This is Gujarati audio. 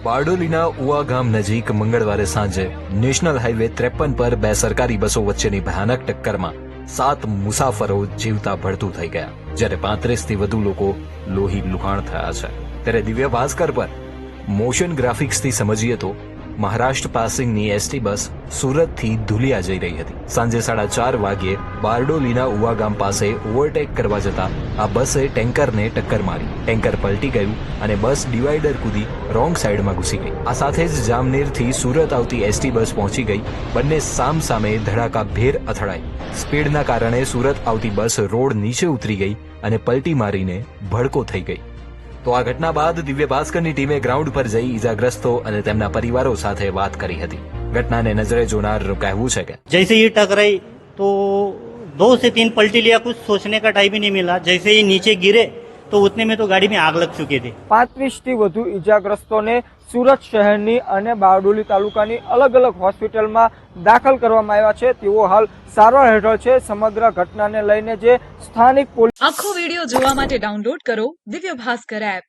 બારડોલીના ઉવા ગામ નજીક મંગળવારે સાંજે નેશનલ હાઈવે 53 પર બે સરકારી બસો વચ્ચેની ભયાનક ટક્કરમાં 7 મુસાફરો જીવતા ભડતું થઈ ગયા, જ્યારે 35 થી વધુ લોકો લોહી લુહાણ થયા છે। ત્યારે દિવ્ય ભાસ્કર પર મોશન ગ્રાફિક્સથી સમજીએ તો મહારાષ્ટ્ર પાસિંગની એસટી બસ સુરતથી ધુલિયા જઈ રહી હતી। સાંજે 4:30 વાગ્યે બારડોલીના ઉવા ગામ પાસે ઓવરટેક કરવા જતા આ બસે ટેન્કરને ટક્કર મારી। ટેન્કર પલટી ગયું અને બસ ડિવાઈડર કૂદી રોંગ સાઈડમાં ઘૂસી ગઈ। આ સાથે જ જામનેરથી સુરત આવતી એસટી બસ પહોંચી ગઈ। બંને સામસામે ધડાકાભેર અથડાઈ। સ્પીડના કારણે સુરત આવતી બસ રોડ નીચે ઉતરી ગઈ અને પલટી મારીને ભડકો થઈ ગઈ। તો આ ઘટના બાદ દિવ્ય ભાસ્કરની ટીમે ગ્રાઉન્ડ પર જઈ ઈજાગ્રસ્તો અને તેમના પરિવારો સાથે વાત કરી હતી। ઘટનાને નજરે જોનારનું કહેવું છે કે जैसे ही टकराई तो 2 से 3 पलटी लिया, कुछ सोचने का टाइम ही नहीं मिला। जैसे ही नीचे गिरे तो उतने में तो गाड़ी में आग लग चुकी थी। 35 થી વધુ ઈજાગ્રસ્તોને સુરત શહેરની અને બારડોલી તાલુકાની અલગ અલગ હોસ્પિટલમાં દાખલ કરવામાં આવ્યા છે। તેઓ હાલ સારવાર હેઠળ છે। સમગ્ર ઘટનાને લઈને જે સ્થાનિક પોલીસ આખો વિડિયો જોવા માટે ડાઉનલોડ કરો દિવ્ય ભાસ્કર એપ।